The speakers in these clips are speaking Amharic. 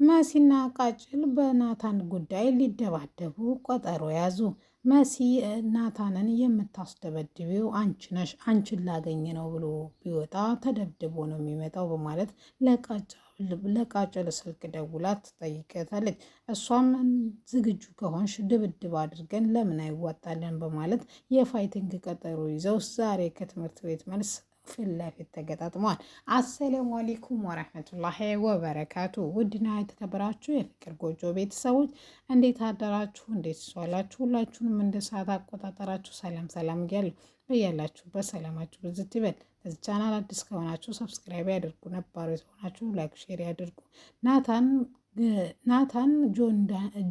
መሲና ቃጭል በናታን ጉዳይ ሊደባደቡ ቀጠሮ ያዙ። መሲ ናታንን የምታስደበድቢው አንቺ ነሽ፣ አንቺን ላገኝ ነው ብሎ ቢወጣ ተደብድቦ ነው የሚመጣው በማለት ለቃጭል ስልክ ደውላ ትጠይቀታለች። እሷም ዝግጁ ከሆንሽ ድብድብ አድርገን ለምን አይዋጣለን በማለት የፋይቲንግ ቀጠሮ ይዘው ዛሬ ከትምህርት ቤት መልስ ፊት ለፊት ተገጣጥመዋል። አሰላሙ አለይኩም ወረህመቱላሂ ወበረካቱ። ውድና የተከበራችሁ የፍቅር ጎጆ ቤተሰቦች እንዴት አደራችሁ? እንዴት ዋላችሁ? ሁላችሁንም እንደ ሰዓት አቆጣጠራችሁ ሰላም ሰላም እያለሁ በያላችሁበት ሰላማችሁ ብዝት ይበል። በዚህ ቻናል አዲስ ከሆናችሁ ሰብስክራይብ ያድርጉ፣ ነባሩ የሆናችሁ ላይክ ሼር ያድርጉ። ናታን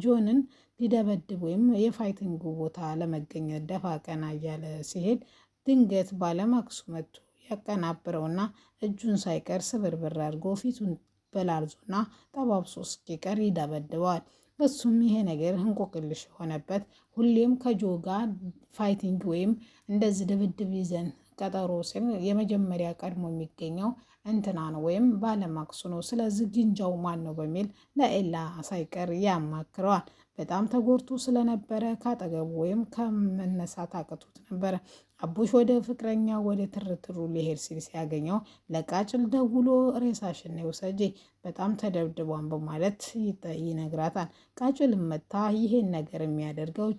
ጆንን ሊደበድብ ወይም የፋይቲንጉ ቦታ ለመገኘት ደፋ ቀና እያለ ሲሄድ ድንገት ባለማክሱ መጥቶ ያቀናብረውና እጁን ሳይቀር ስብርብር አድርጎ ፊቱን በላልዞና ጠባብሶ እስኪቀር ይደበድበዋል። እሱም ይሄ ነገር እንቆቅልሽ የሆነበት ሁሌም ከጆ ጋር ፋይቲንግ ወይም እንደዚህ ድብድብ ይዘን ቀጠሮ ሲል የመጀመሪያ ቀድሞ የሚገኘው እንትና ነው ወይም ባለማክሱ ነው። ስለዚህ ግንጃው ማን ነው በሚል ለኤላ ሳይቀር ያማክረዋል። በጣም ተጎድቶ ስለነበረ ካጠገቡ ወይም ከመነሳት አቅቶት ነበረ። አቡሽ ወደ ፍቅረኛ ወደ ትርትሩ ሊሄድ ሲል ሲያገኘው ለቃጭል ደውሎ ሬሳሽን ውሰጂ በጣም ተደብድቧን በማለት ይነግራታል። ቃጭልም መታ ይሄን ነገር የሚያደርገው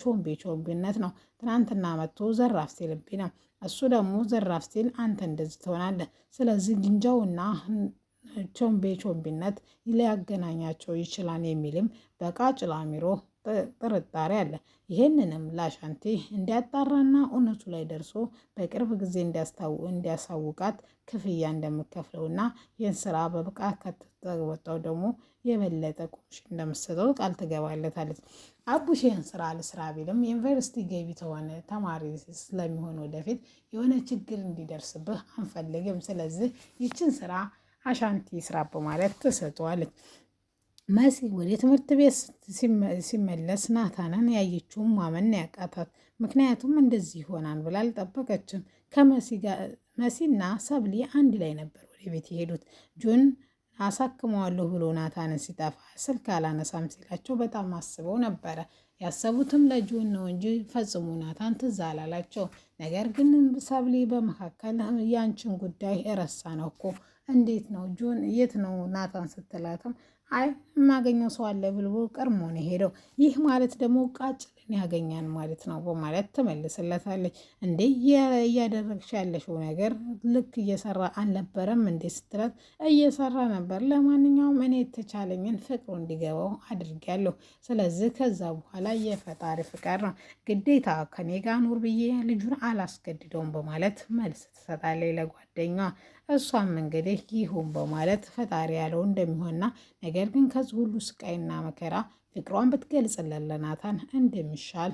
ቾምቤነት ነው። ትናንትና መጥቶ ዘራፍ ሲልብኝ ነው። እሱ ደግሞ ዘራፍ ሲል አንተ እንደዚህ ትሆናለህ። ስለዚህ ግንጃውና ቾምቤነት ሊያገናኛቸው ይችላል የሚልም በቃጭል አሚሮ ጥርጣሬ አለ። ይህንንም ላሻንቲ እንዲያጣራና እውነቱ ላይ ደርሶ በቅርብ ጊዜ እንዲያሳውቃት ክፍያ እንደምከፍለውና ይህን ስራ በብቃት ከተወጣው ደግሞ የበለጠ ኮሚሽን እንደምትሰጠው ቃል ትገባለታለች። አቡሽ ይህን ስራ ልስራ ቢልም ዩኒቨርሲቲ ገቢ ተሆነ ተማሪ ስለሚሆን ወደፊት የሆነ ችግር እንዲደርስብህ አንፈልግም። ስለዚህ ይችን ስራ አሻንቲ ስራ በማለት ትሰጠዋለች። መሲ ወደ ትምህርት ቤት ሲመለስ ናታንን ያየችውን ማመን ያቃታት። ምክንያቱም እንደዚህ ይሆናል ብላ አልጠበቀችም። መሲና ሰብሊ አንድ ላይ ነበር ወደ ቤት የሄዱት። ጆን አሳክመዋለሁ ብሎ ናታንን ሲጠፋ ስልክ አላነሳም ሲላቸው በጣም አስበው ነበረ። ያሰቡትም ለጆን ነው እንጂ ፈጽሞ ናታን ትዝ አላላቸው። ነገር ግን ሰብሊ በመካከል ያንቺን ጉዳይ እረሳ ነው እኮ እንዴት ነው ጆን የት ነው ናታን ስትላትም አይ የማገኘው ሰው አለ ብሎ ቀድሞ ነው ሄደው። ይህ ማለት ደግሞ ቃጭልን ያገኛል ማለት ነው በማለት ትመልስለታለች። እንዴ እያደረግሽ ያለሽው ነገር ልክ እየሰራ አልነበረም እንዴ ስትላት እየሰራ ነበር። ለማንኛውም እኔ የተቻለኝን ፍቅሩ እንዲገባው አድርጊያለሁ። ስለዚህ ከዛ በኋላ የፈጣሪ ፍቃድ ነው፣ ግዴታ ከኔ ጋር ኑር ብዬ ልጁን አላስገድደውም በማለት መልስ ትሰጣለች ለጓደኛዋ። እሷም እንግዲህ ይሁን በማለት ፈጣሪ ያለው እንደሚሆንና ነገር ግን ከዚህ ሁሉ ስቃይና መከራ ፍቅሯን ብትገልጽለት ለናታን እንደሚሻል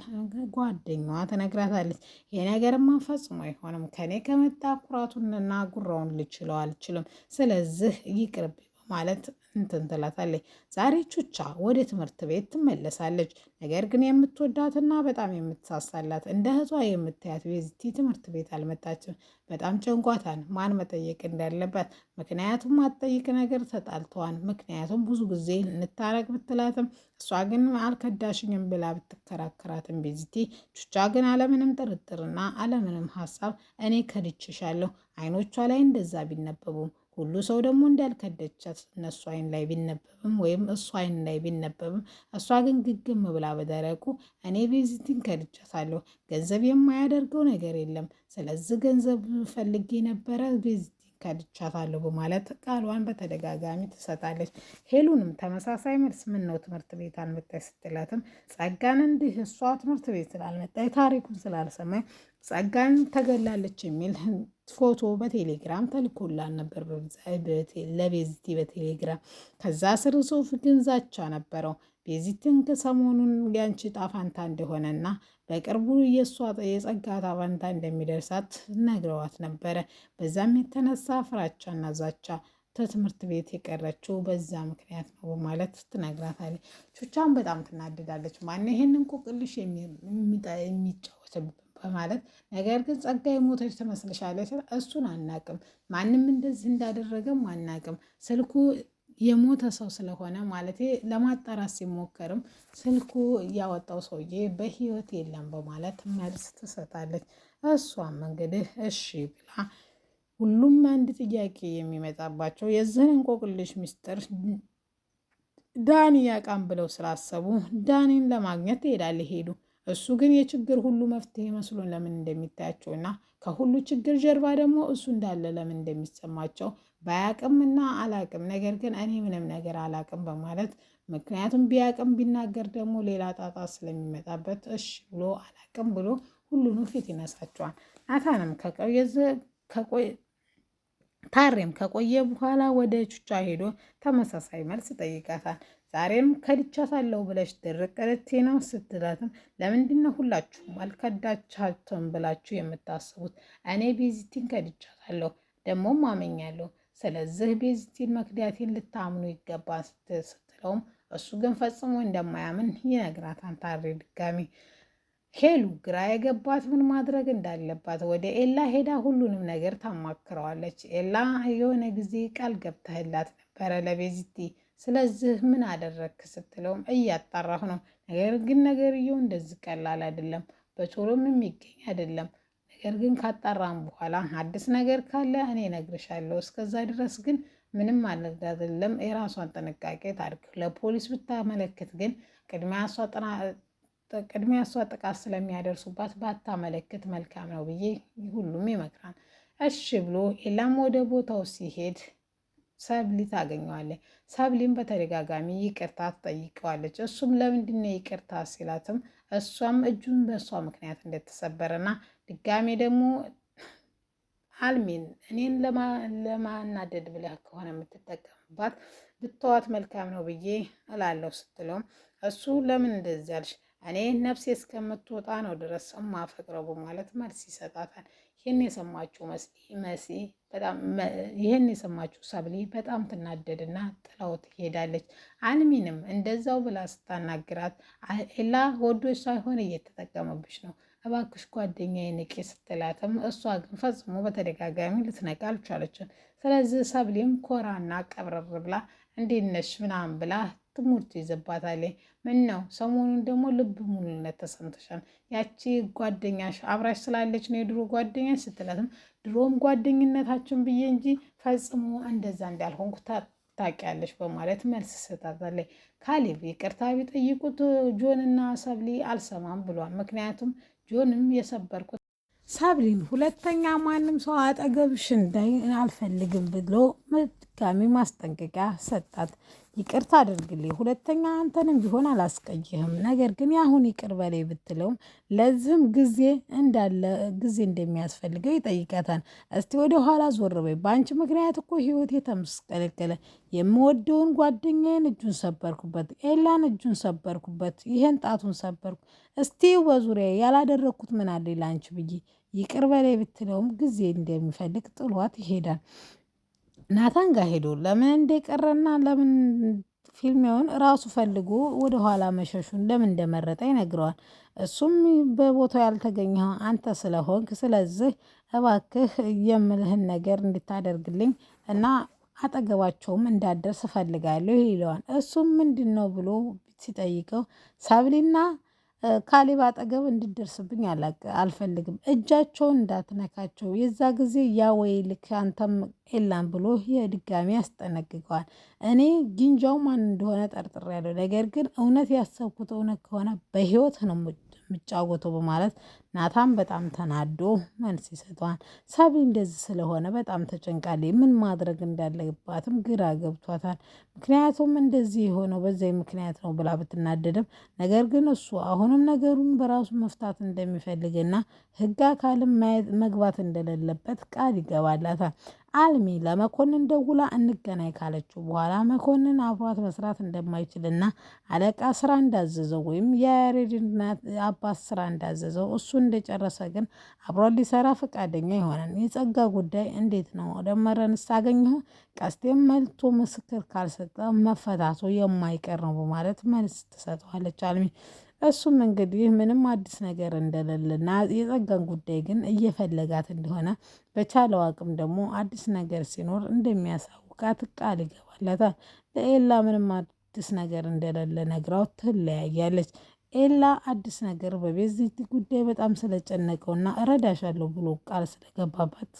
ጓደኛዋ ትነግራታለች። ይህ ነገርማ ፈጽሞ አይሆንም፣ ከኔ ከመጣ ኩራቱንና ጉራውን ልችለው አልችልም፣ ስለዚህ ይቅርብ ማለት እንትን ትላታለች። ዛሬ ቹቻ ወደ ትምህርት ቤት ትመለሳለች። ነገር ግን የምትወዳትና በጣም የምትሳሳላት እንደ እህቷ የምታያት ቤዝቲ ትምህርት ቤት አልመጣችም። በጣም ጨንቋታን ማን መጠየቅ እንዳለባት። ምክንያቱም አትጠይቅ ነገር ተጣልተዋል። ምክንያቱም ብዙ ጊዜ እንታረቅ ብትላትም እሷ ግን አልከዳሽኝም ብላ ብትከራከራትም ቤዝቲ ቹቻ ግን አለምንም ጥርጥርና አለምንም ሀሳብ እኔ ከድችሻለሁ አይኖቿ ላይ እንደዛ ቢነበቡም ሁሉ ሰው ደግሞ እንዳልከደቻት እነሱ አይን ላይ ቢነበብም ወይም እሱ አይን ላይ ቢነበብም እሷ ግን ግግም ብላ በደረቁ እኔ ቤዚቲን ከድቻታለሁ፣ ገንዘብ የማያደርገው ነገር የለም፣ ስለዚህ ገንዘብ ፈልጌ ነበረ ቤዚቲን ከድቻታለሁ በማለት ቃሏን በተደጋጋሚ ትሰጣለች። ሄሉንም ተመሳሳይ መልስ ምን ነው ትምህርት ቤት አልመጣች ስትላትም ጸጋን እንዲህ እሷ ትምህርት ቤት ስላልመጣች ታሪኩን ስላልሰማኝ ጸጋን ተገላለች የሚል ፎቶ በቴሌግራም ተልኮላን ነበር ለቤዚቲ በቴሌግራም። ከዛ ስር ጽሁፍ ግን ዛቻ ነበረው። ቤዚቲን ከሰሞኑን ያንቺ ጣፋንታ እንደሆነና በቅርቡ የእሷ የጸጋ ጣፋንታ እንደሚደርሳት ነግረዋት ነበረ። በዛም የተነሳ ፍራቻና ዛቻ ከትምህርት ቤት የቀረችው በዛ ምክንያት ነው በማለት ትነግራታለች። ቹቻን በጣም ትናደዳለች። ማነው ይሄንን እንቆቅልሽ የሚጫወትብን በማለት ነገር ግን ጸጋ የሞተች ትመስልሻለች። እሱን አናቅም፣ ማንም እንደዚህ እንዳደረገም አናቅም። ስልኩ የሞተ ሰው ስለሆነ ማለት ለማጣራት ሲሞከርም ስልኩ ያወጣው ሰውዬ በህይወት የለም በማለት መልስ ትሰጣለች። እሷም እንግዲህ እሺ ብላ ሁሉም አንድ ጥያቄ የሚመጣባቸው የዚህን እንቆቅልሽ ሚስጥር ዳኒ ያቃም ብለው ስላሰቡ ዳኒን ለማግኘት ትሄዳለች ሄዱ። እሱ ግን የችግር ሁሉ መፍትሄ መስሎን ለምን እንደሚታያቸውና ከሁሉ ችግር ጀርባ ደግሞ እሱ እንዳለ ለምን እንደሚሰማቸው ባያቅምና አላቅም፣ ነገር ግን እኔ ምንም ነገር አላቅም በማለት ምክንያቱም ቢያቅም ቢናገር ደግሞ ሌላ ጣጣ ስለሚመጣበት እሺ ብሎ አላቅም ብሎ ሁሉንም ፊት ይነሳቸዋል። ናታንም ታሬም ከቆየ በኋላ ወደ ቹቻ ሄዶ ተመሳሳይ መልስ ጠይቃታል። ዛሬም ከድቻታለሁ ብለሽ ድርቅ ልትይ ነው ስትላትም ለምንድነው ሁላችሁም አልከዳቻቸውም ብላችሁ የምታስቡት? እኔ ቤዚቲን ከድቻታለሁ ደግሞም አመኛለሁ። ስለዚህ ቤዚቲን መክዳቴን ልታምኑ ይገባ ስትለውም እሱ ግን ፈጽሞ እንደማያምን ይነግራታል። ታሬ ድጋሚ ሄሉ ግራ የገባት ምን ማድረግ እንዳለባት ወደ ኤላ ሄዳ ሁሉንም ነገር ታማክረዋለች። ኤላ የሆነ ጊዜ ቃል ገብተህላት ነበረ ለቤዚቲ፣ ስለዚህ ምን አደረግክ ስትለውም እያጣራሁ ነው፣ ነገር ግን ነገርየው እንደዚህ ቀላል አይደለም፣ በቶሎም የሚገኝ አይደለም። ነገር ግን ካጣራም በኋላ አዲስ ነገር ካለ እኔ እነግርሻለሁ። እስከዛ ድረስ ግን ምንም ማለት አይደለም፣ የራሷን ጥንቃቄ ታድርግ። ለፖሊስ ብታመለክት ግን ቅድሚያ እሷ ጥቃት ስለሚያደርሱባት ባታመለክት መልካም ነው ብዬ ሁሉም ይመክራል። እሺ ብሎ ኤላም ወደ ቦታው ሲሄድ ሰብሊ ታገኘዋለች። ሰብሊም በተደጋጋሚ ይቅርታ ትጠይቀዋለች። እሱም ለምንድነው ይቅርታ ሲላትም እሷም እጁን በእሷ ምክንያት እንደተሰበረና ድጋሜ ደግሞ አልሚን እኔን ለማናደድ ብለህ ከሆነ የምትጠቀምባት ብተዋት መልካም ነው ብዬ እላለሁ ስትለውም እሱ ለምን እንደዚህ አልሽ? እኔ ነፍሴ እስከምትወጣ ነው ድረስ ማፈቅረው በማለት መልስ ይሰጣታል። ይህን የሰማችው ሰብሊ በጣም ትናደድና ጥላው ትሄዳለች። አልሚንም እንደዛው ብላ ስታናግራት ኤላ ወዶች ሳይሆን እየተጠቀመብሽ ነው፣ እባክሽ ጓደኛዬ ንቂ ስትላትም እሷ ግን ፈጽሞ በተደጋጋሚ ልትነቃ አልቻለችም። ስለዚህ ሰብሊም ኮራና ቀብረር ብላ እንዴት ነሽ ምናምን ብላ ትምህርት ይዘባታል። ምን ነው ሰሞኑን ደግሞ ልብ ሙሉነት ተሰምተሻል? ያቺ ጓደኛሽ አብራሽ ስላለች ነው የድሮ ጓደኛሽ ስትላትም ድሮም ጓደኝነታችን ብዬ እንጂ ፈጽሞ እንደዛ እንዳልሆንኩ ታውቂያለሽ በማለት መልስ ሰጣታለች። ካሌብ ይቅርታ ቢጠይቁት ጆንና ሰብሊ አልሰማም ብሏል። ምክንያቱም ጆንም የሰበርኩት ሰብሊን ሁለተኛ ማንም ሰው አጠገብሽ እንዳይ አልፈልግም ብሎ ድጋሚ ማስጠንቀቂያ ሰጣት። ይቅርታ አድርግልኝ፣ ሁለተኛ አንተንም ቢሆን አላስቀይህም፣ ነገር ግን ያሁን ይቅር በላይ ብትለውም ለዚህም ጊዜ እንደሚያስፈልገው ይጠይቃታል። እስቲ ወደ ኋላ ዞር በይ፣ በአንቺ ምክንያት እኮ ህይወቴ ተመስቀለቀለ። የምወደውን ጓደኛዬን እጁን ሰበርኩበት፣ ኤላን እጁን ሰበርኩበት፣ ይሄን ጣቱን ሰበርኩ። እስቲ በዙሪያ ያላደረግኩት ምን አለ ላንቺ ብዬ ይቅር በላይ ብትለውም ጊዜ እንደሚፈልግ ጥሏት ይሄዳል። ናታን ጋር ሄዶ ለምን እንደቀረና ለምን ፊልሚያውን ራሱ ፈልጎ ወደኋላ መሸሹን ለምን እንደመረጠ ይነግረዋል። እሱም በቦታው ያልተገኘው አንተ ስለሆንክ ስለዚህ እባክህ የምልህን ነገር እንድታደርግልኝ እና አጠገባቸውም እንዳደርስ እፈልጋለሁ ይለዋል። እሱም ምንድን ነው ብሎ ሲጠይቀው ሰብሊና ካሌብ አጠገብ እንድደርስብኝ አልፈልግም፣ እጃቸውን እንዳትነካቸው፣ የዛ ጊዜ ያ ወይ ልክ አንተም ኤላን ብሎ የድጋሚ ያስጠነቅቀዋል። እኔ ጊንጃው ማን እንደሆነ ጠርጥሬያለሁ፣ ነገር ግን እውነት ያሰብኩት እውነት ከሆነ በህይወት ነው የምጫወተው በማለት ናታን በጣም ተናዶ መልስ ይሰጠዋል። ሰብሊ እንደዚህ ስለሆነ በጣም ተጨንቃለች። ምን ማድረግ እንዳለባትም ግራ ገብቷታል። ምክንያቱም እንደዚህ የሆነው በዚህ ምክንያት ነው ብላ ብትናደድም ነገር ግን እሱ አሁንም ነገሩን በራሱ መፍታት እንደሚፈልግና ህግ አካልም መግባት እንደሌለበት ቃል ይገባላታል። አልሚ ለመኮንን ደውላ እንገናኝ ካለችው በኋላ መኮንን አብሯት መስራት እንደማይችልና አለቃ ስራ እንዳዘዘው ወይም የያሬድ አባት ስራ እንዳዘዘው እሱ እንደጨረሰ ግን አብሯት ሊሰራ ፈቃደኛ ይሆናል። የጸጋ ጉዳይ እንዴት ነው? ደመረን ሳገኘሁ ቀስቴም መልቶ ምስክር ካልሰጠ መፈታቱ የማይቀር ነው በማለት መልስ ትሰጠዋለች አልሚ። እሱም እንግዲህ ምንም አዲስ ነገር እንደሌለና የጸጋን ጉዳይ ግን እየፈለጋት እንደሆነ በቻለው አቅም ደግሞ አዲስ ነገር ሲኖር እንደሚያሳውቃት ቃል ይገባለታል። ለኤላ ምንም አዲስ ነገር እንደሌለ ነግራው ትለያያለች። ኤላ አዲስ ነገር በቤዚቲ ጉዳይ በጣም ስለጨነቀውና እረዳሻለሁ ብሎ ቃል ስለገባባት